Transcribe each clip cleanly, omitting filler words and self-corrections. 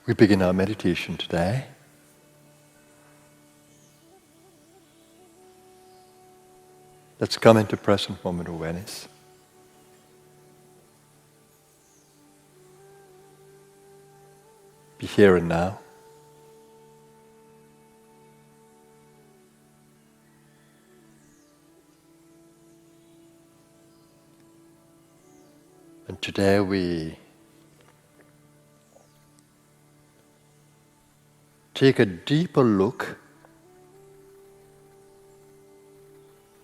We begin our meditation today. Let's come into present moment awareness. Be here and now. And today we take a deeper look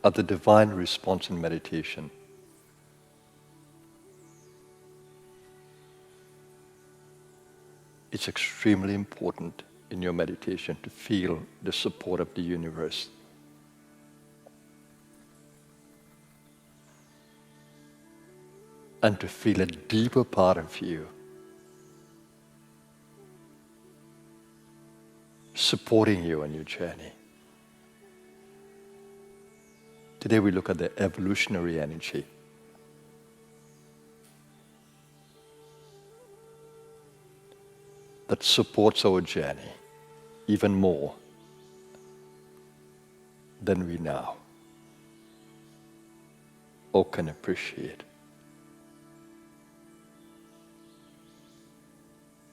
at the divine response in meditation. It's extremely important in your meditation to feel the support of the universe. And to feel a deeper part of you supporting you on your journey. Today we look at the evolutionary energy. That supports our journey even more than we now or can appreciate.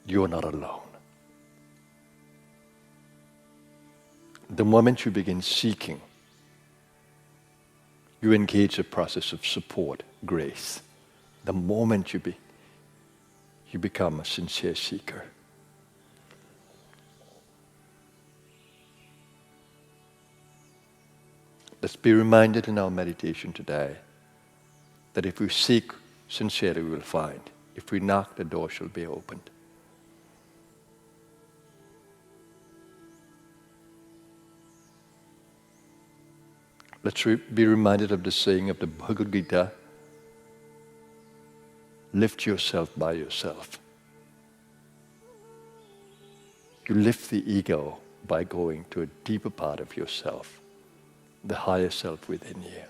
You're not alone. The moment you begin seeking, you engage a process of support, grace. The moment you become a sincere seeker. Let's be reminded in our meditation today that if we seek sincerely, we will find. If we knock, the door shall be opened. Let's be reminded of the saying of the Bhagavad Gita, lift yourself by yourself. You lift the ego by going to a deeper part of yourself, the higher self within you,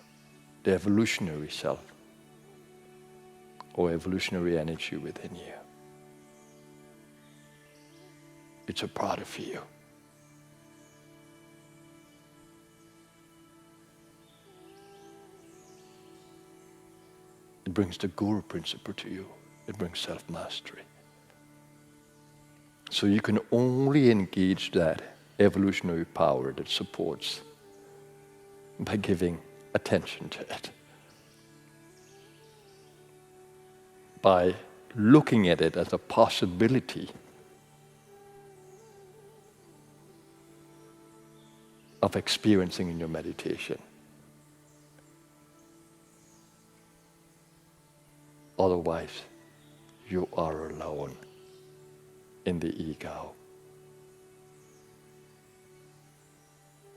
the evolutionary self, or evolutionary energy within you. It's a part of you. It brings the Guru principle to you. It brings self-mastery. So you can only engage that evolutionary power that supports by giving attention to it. By looking at it as a possibility of experiencing in your meditation. Otherwise, you are alone in the ego.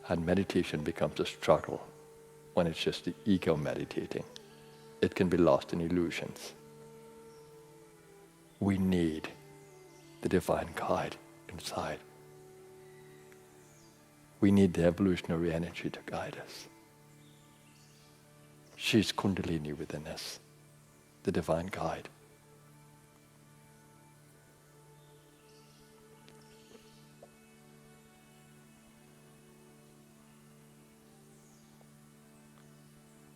And meditation becomes a struggle when it's just the ego meditating. It can be lost in illusions. We need the divine guide inside. We need the evolutionary energy to guide us. She's Kundalini within us, the divine guide.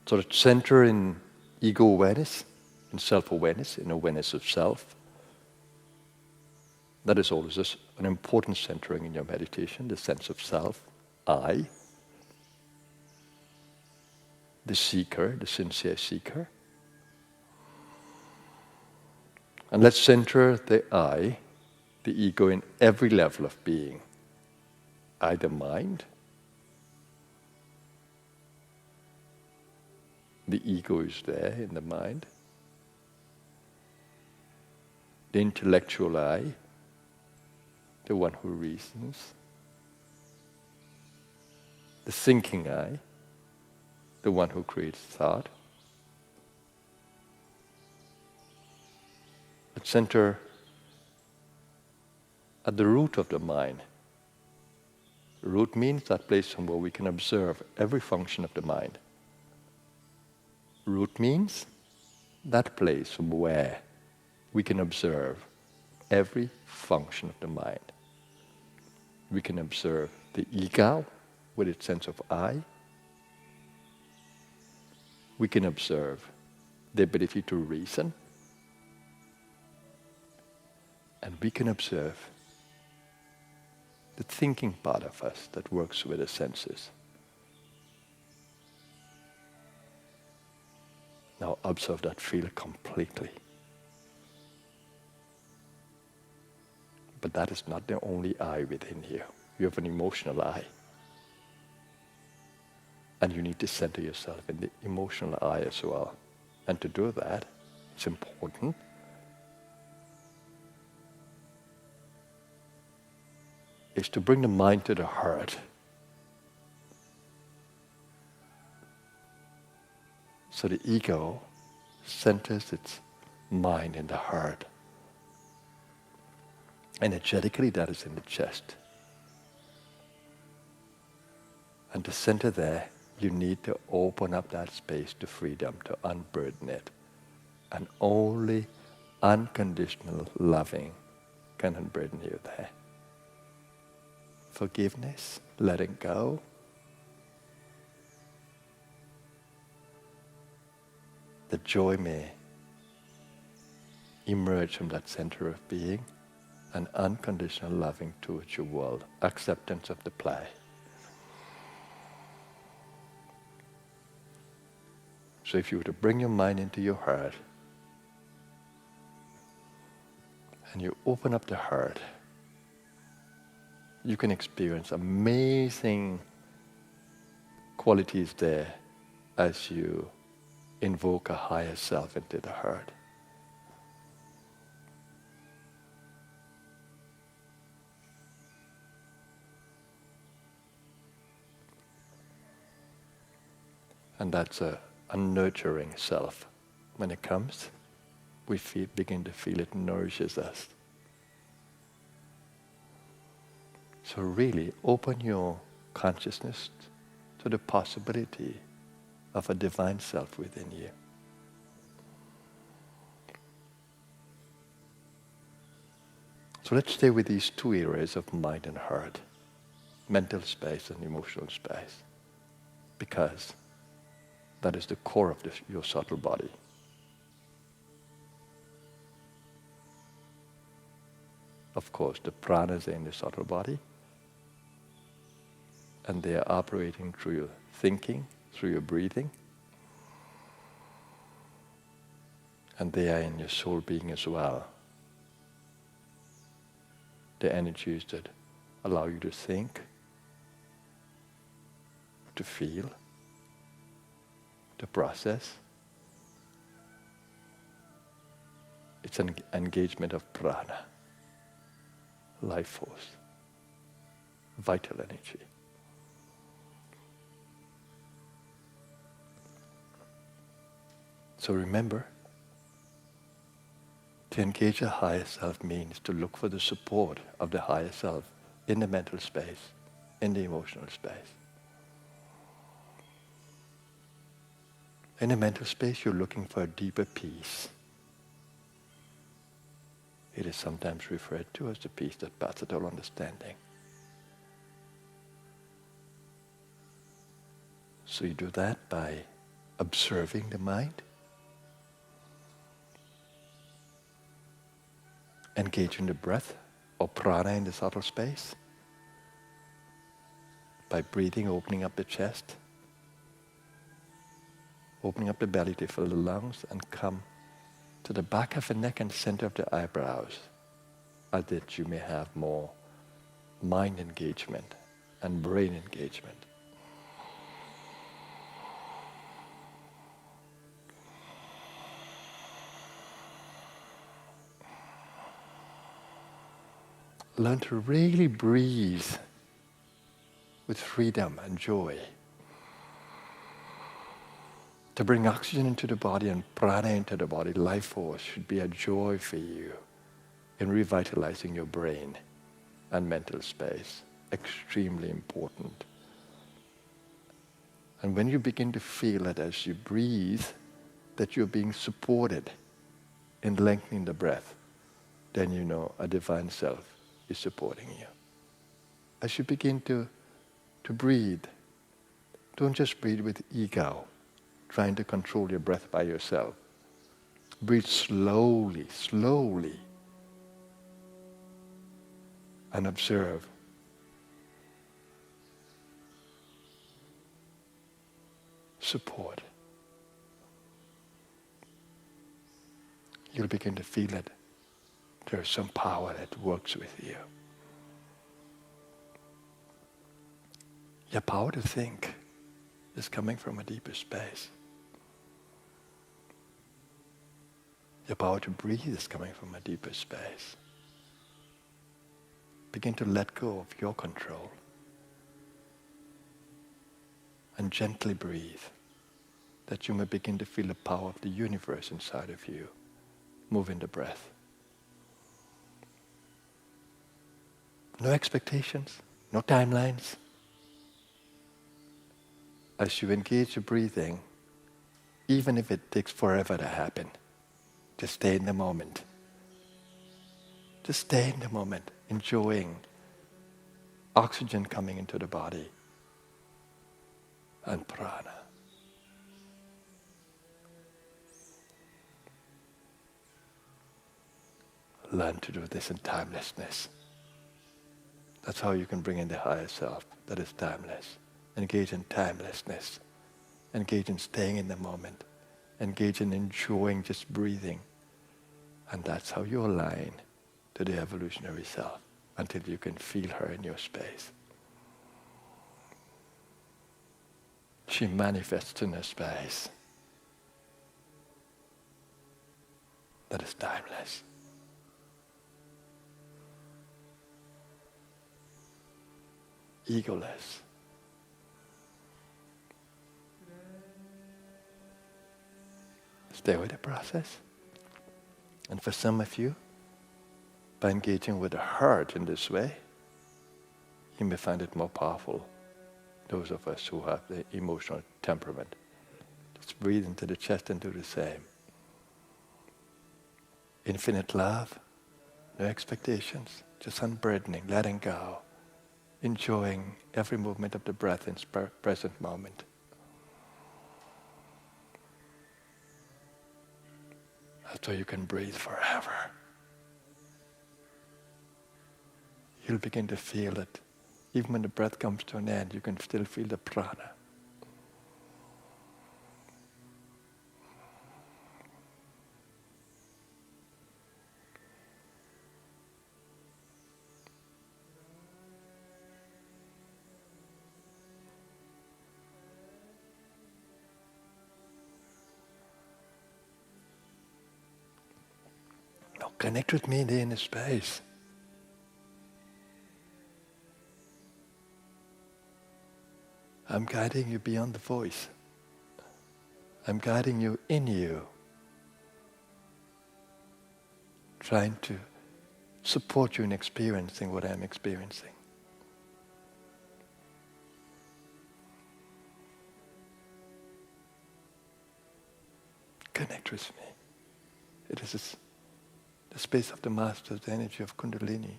So the center in ego awareness, in self-awareness, in awareness of self, that is always an important centering in your meditation, the sense of self, I, the seeker, the sincere seeker. And let's center the I, the ego, in every level of being. I, the mind. The ego is there in the mind. The intellectual I, the one who reasons. The thinking I, the one who creates thought. Let's center at the root of the mind. Root means that place from where we can observe every function of the mind. Root means that place from where we can observe every function of the mind. We can observe the ego with its sense of I. We can observe the ability to reason. And we can observe the thinking part of us that works with the senses. Now observe that field completely. But that is not the only I within you. You have an emotional I. And you need to center yourself in the emotional I as well. And to do that, it's important is to bring the mind to the heart. So the ego centers its mind in the heart. Energetically, that is in the chest. And to center there, you need to open up that space to freedom, to unburden it. And only unconditional loving can unburden you there. Forgiveness, letting go. The joy may emerge from that center of being, and unconditional loving towards your world, acceptance of the play. So if you were to bring your mind into your heart, and you open up the heart, you can experience amazing qualities there as you invoke a higher self into the heart. And that's a nurturing self. When it comes, we begin to feel it nourishes us. So really open your consciousness to the possibility of a divine self within you. So let's stay with these two areas of mind and heart, mental space and emotional space, because that is the core of your subtle body. Of course, the pranas are in the subtle body, and they are operating through your thinking, through your breathing, and they are in your soul being as well. The energies that allow you to think, to feel, to process. It's an engagement of prana, life force, vital energy. So remember, to engage a higher self means to look for the support of the higher self in the mental space, in the emotional space. In the mental space, you're looking for a deeper peace. It is sometimes referred to as the peace that passes all understanding. So you do that by observing the mind, engaging the breath or prana in the subtle space, by breathing, opening up the chest, opening up the belly to fill the lungs, and come to the back of the neck and center of the eyebrows, as that you may have more mind engagement and brain engagement. Learn to really breathe with freedom and joy. To bring oxygen into the body and prana into the body, life force, should be a joy for you in revitalizing your brain and mental space. Extremely important. And when you begin to feel that as you breathe, that you're being supported in lengthening the breath, then you know a divine self is supporting you. As you begin to breathe, don't just breathe with ego, trying to control your breath by yourself. Breathe slowly, slowly, and observe. Support. You'll begin to feel that there's some power that works with you. Your power to think is coming from a deeper space. Your power to breathe is coming from a deeper space. Begin to let go of your control and gently breathe, that you may begin to feel the power of the universe inside of you. Move in the breath. No expectations, no timelines. As you engage your breathing, even if it takes forever to happen, just stay in the moment. Just stay in the moment, enjoying oxygen coming into the body and prana. Learn to do this in timelessness. That's how you can bring in the higher self that is timeless. Engage in timelessness. Engage in staying in the moment. Engage in enjoying just breathing. And that's how you align to the evolutionary self until you can feel her in your space. She manifests in a space that is timeless. Egoless. Stay with the process. And for some of you, by engaging with the heart in this way, you may find it more powerful. Those of us who have the emotional temperament. Just breathe into the chest and do the same. Infinite love, no expectations, just unburdening, letting go, enjoying every movement of the breath in present moment. That's how you can breathe forever. You'll begin to feel that even when the breath comes to an end, you can still feel the prana. Now connect with me in the inner space. I'm guiding you beyond the voice. I'm guiding you in you. Trying to support you in experiencing what I'm experiencing. Connect with me. It is the space of the Master, the energy of Kundalini.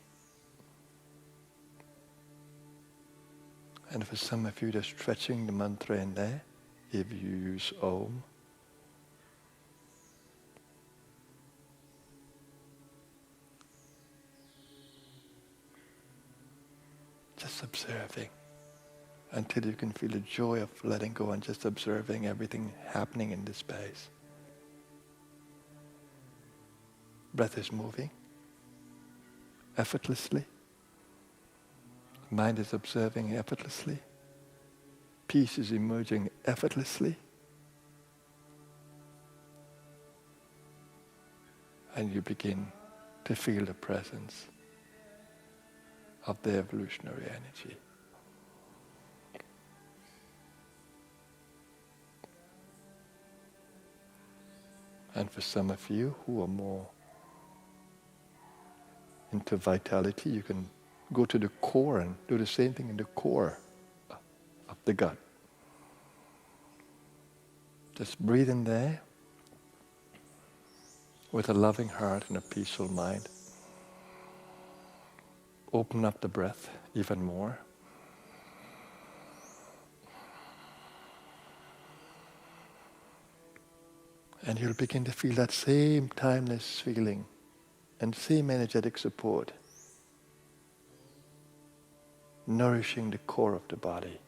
And for some of you, just stretching the mantra in there, if you use Om. Just observing until you can feel the joy of letting go and just observing everything happening in this space. Breath is moving effortlessly. Mind is observing effortlessly. Peace is emerging effortlessly. And you begin to feel the presence of the evolutionary energy. And for some of you who are more into vitality, you can go to the core and do the same thing in the core of the gut. Just breathe in there with a loving heart and a peaceful mind. open up the breath even more. And you'll begin to feel that same timeless feeling and same energetic support nourishing the core of the body,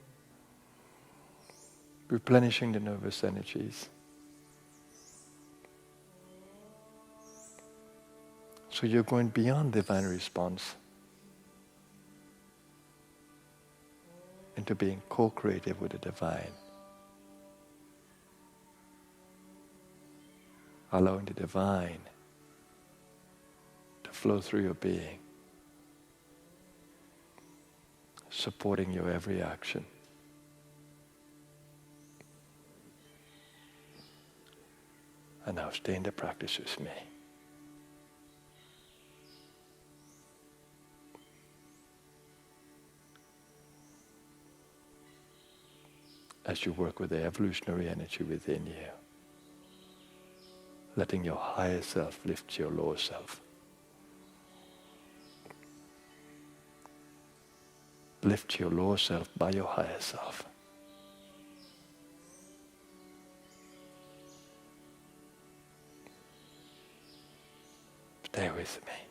replenishing the nervous energies. So you're going beyond divine response into being co-creative with the divine, allowing the divine to flow through your being, supporting your every action. And now stay in the practice with me. As you work with the evolutionary energy within you, letting your higher self lift your lower self. Lift your lower self by your higher self. Stay with me.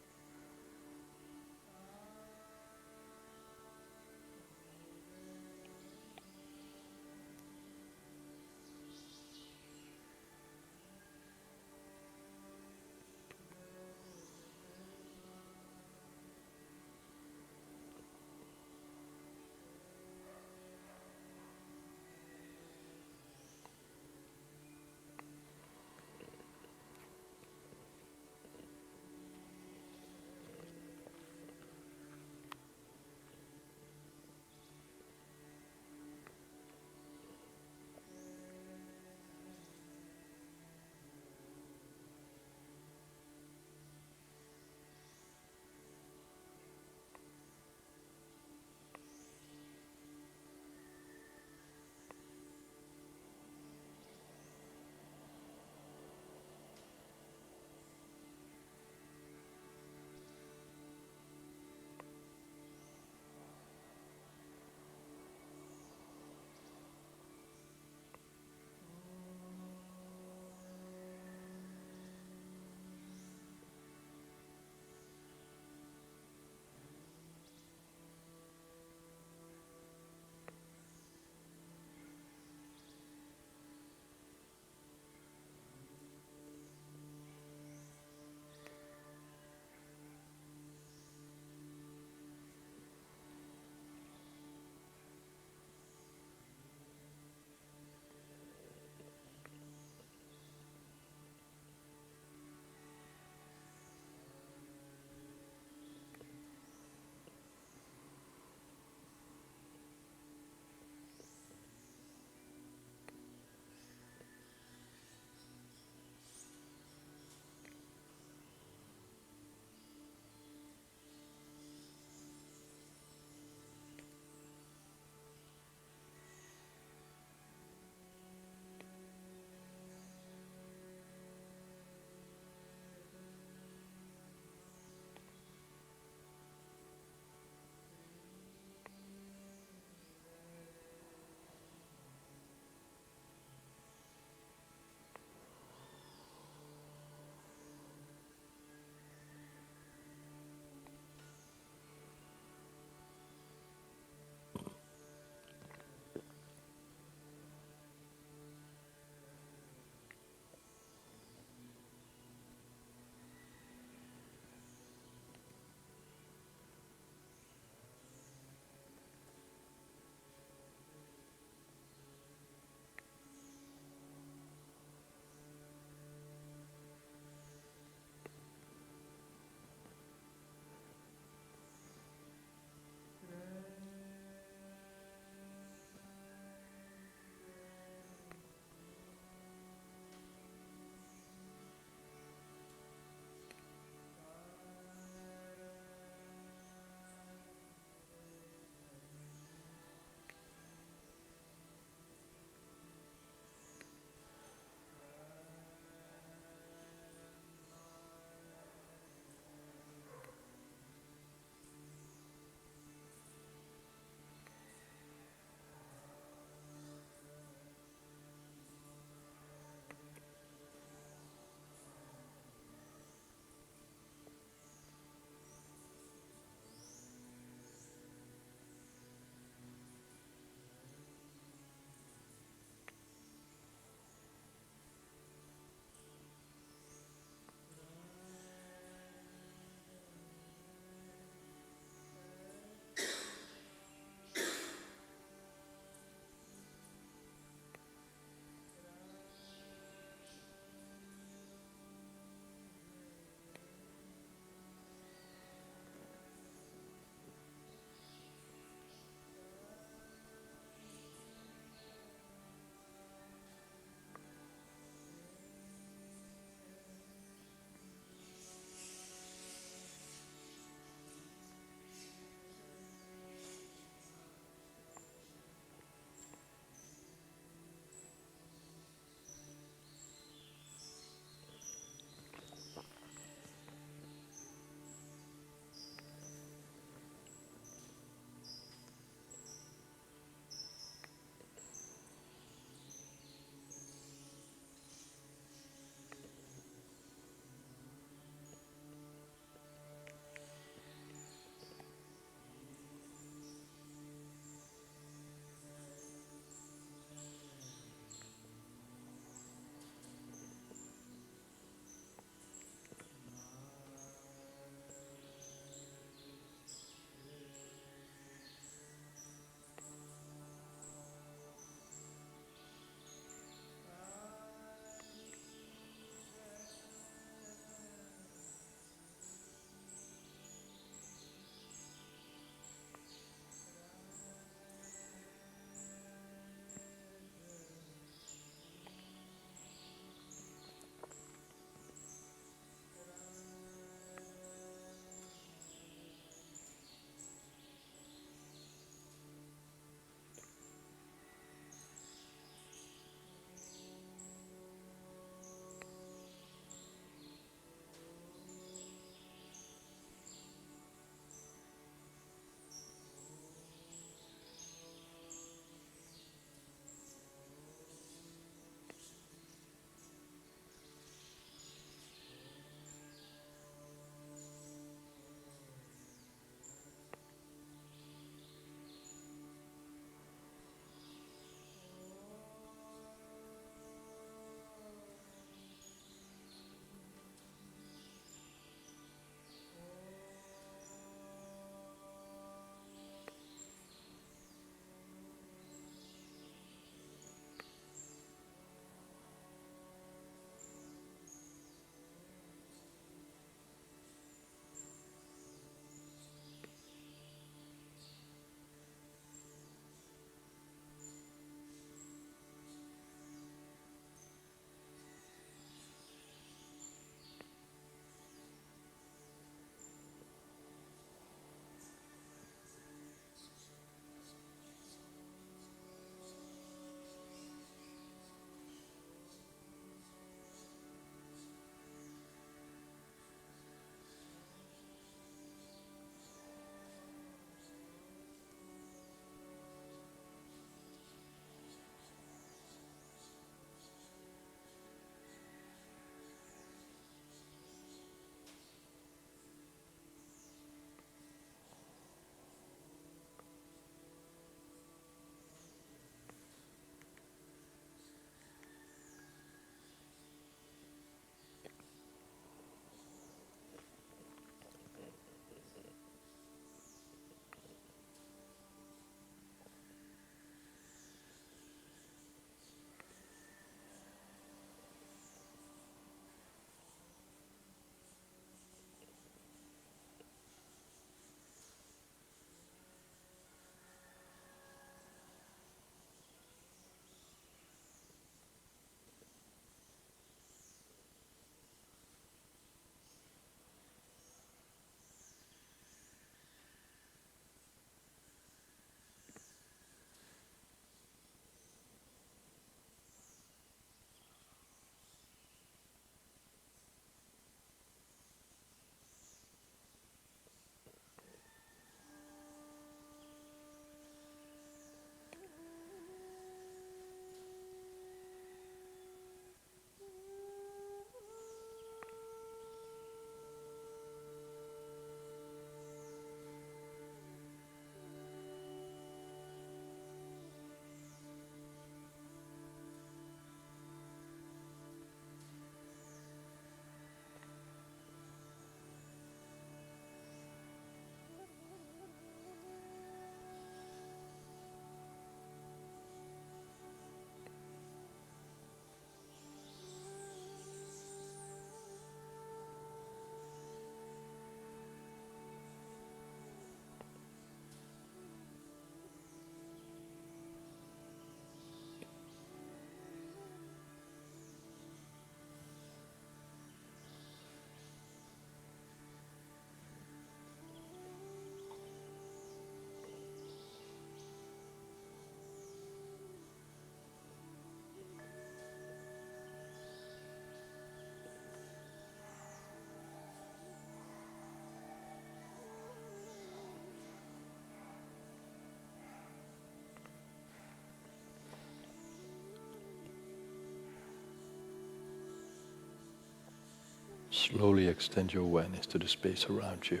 Slowly extend your awareness to the space around you.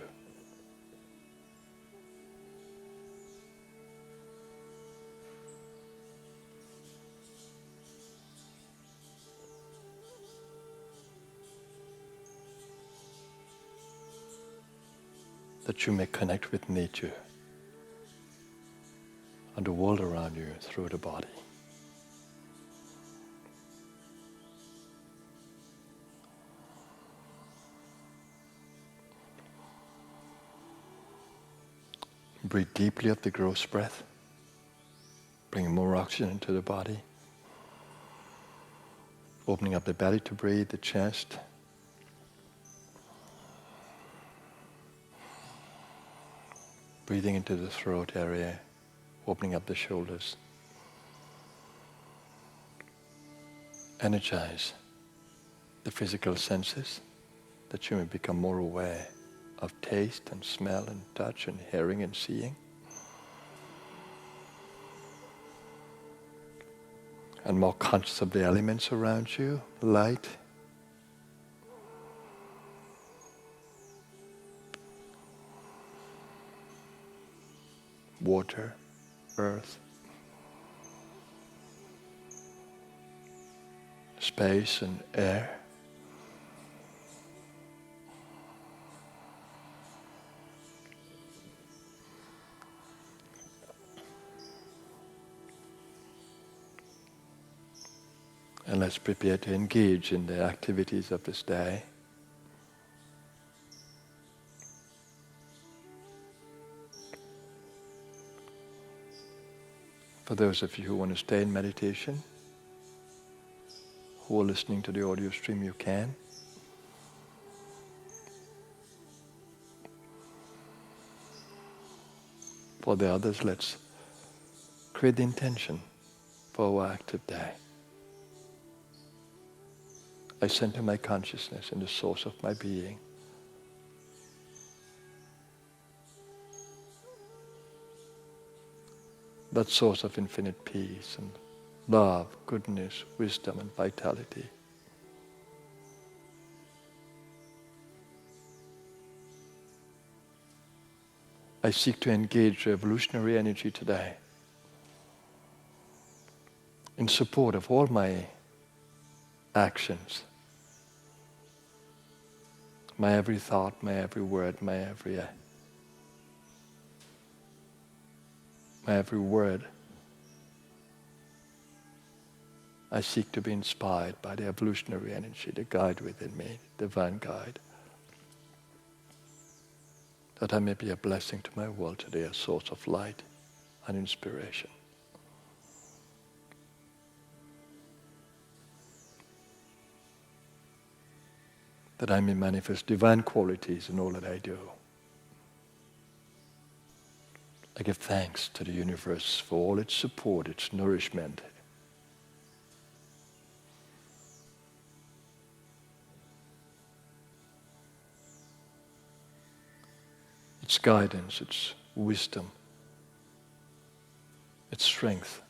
That you may connect with nature and the world around you through the body. Breathe deeply up the gross breath, bringing more oxygen into the body. Opening up the belly to breathe, the chest. Breathing into the throat area, opening up the shoulders. Energize the physical senses that you may become more aware of taste and smell and touch and hearing and seeing. And more conscious of the elements around you, light, water, earth, space and air. And let's prepare to engage in the activities of this day. For those of you who want to stay in meditation, who are listening to the audio stream, you can. For the others, let's create the intention for our active day. I center my consciousness in the source of my being. That source of infinite peace and love, goodness, wisdom and vitality. I seek to engage the evolutionary energy today in support of all my actions. My every thought, my every word, my every word. I seek to be inspired by the evolutionary energy, the guide within me, divine guide. That I may be a blessing to my world today, a source of light and inspiration. That I may manifest divine qualities in all that I do. I give thanks to the universe for all its support, its nourishment. Its guidance, its wisdom, its strength.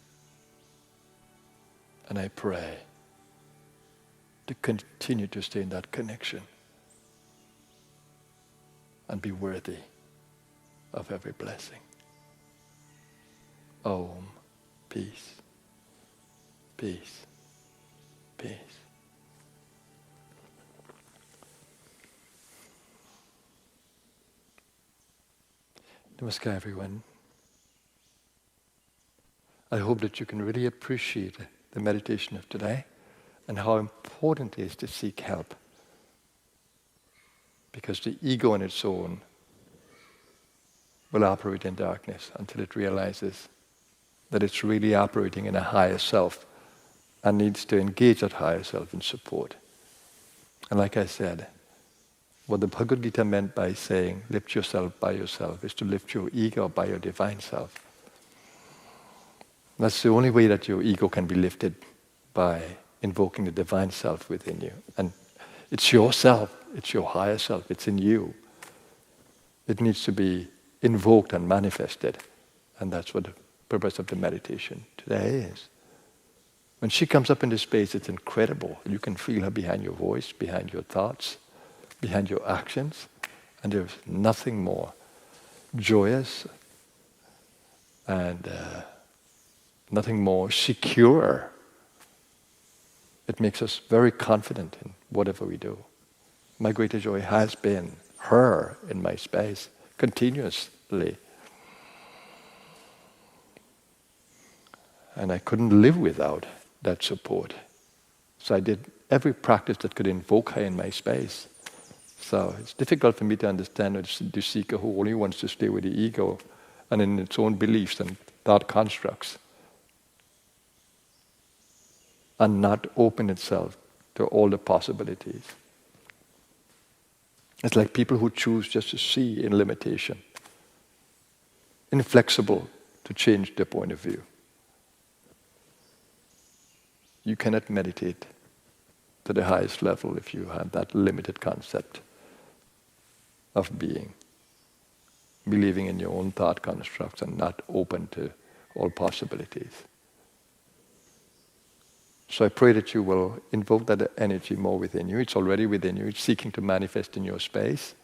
And I pray to continue to stay in that connection and be worthy of every blessing. Om, peace, peace, peace. Namaskar, everyone. I hope that you can really appreciate the meditation of today and how important it is to seek help. Because the ego on its own will operate in darkness until it realizes that it's really operating in a higher self and needs to engage that higher self in support. And like I said, what the Bhagavad Gita meant by saying, lift yourself by yourself, is to lift your ego by your divine self. That's the only way that your ego can be lifted, by invoking the divine self within you. And it's your self, it's your higher self, it's in you. It needs to be invoked and manifested. And that's what the purpose of the meditation today is. When she comes up into space, it's incredible. You can feel her behind your voice, behind your thoughts. behind your actions, and there's nothing more joyous and nothing more secure. It makes us very confident in whatever we do. My greatest joy has been her in my space continuously. And I couldn't live without that support. So I did every practice that could invoke her in my space. So it's difficult for me to understand the seeker who only wants to stay with the ego and in its own beliefs and thought constructs, and not open itself to all the possibilities. It's like people who choose just to see in limitation, inflexible to change their point of view. You cannot meditate to the highest level if you have that limited concept of being, believing in your own thought constructs and not open to all possibilities. So I pray that you will invoke that energy more within you. It's already within you. It's seeking to manifest in your space.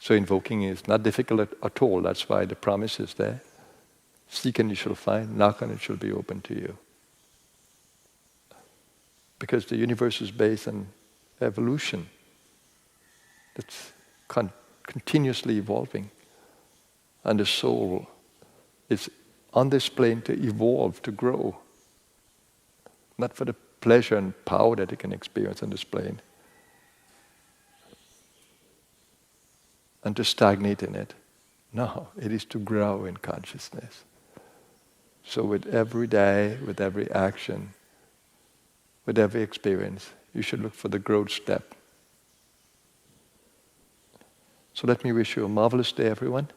So invoking is not difficult at all. That's why the promise is there. Seek and you shall find. Knock and it shall be open to you. Because the universe is based on evolution. It's continuously evolving. And the soul is on this plane to evolve, to grow. Not for the pleasure and power that it can experience on this plane. And to stagnate in it. No, it is to grow in consciousness. So with every day, with every action, with every experience, you should look for the growth step. So let me wish you a marvelous day, everyone.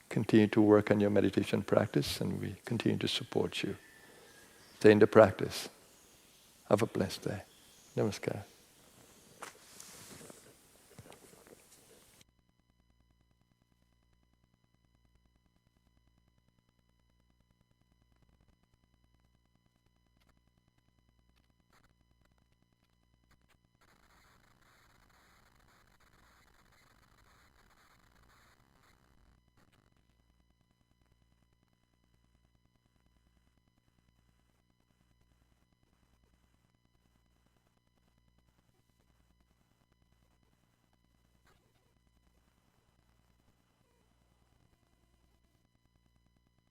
Continue to work on your meditation practice, and we continue to support you. Stay in the practice. Have a blessed day. Namaskar.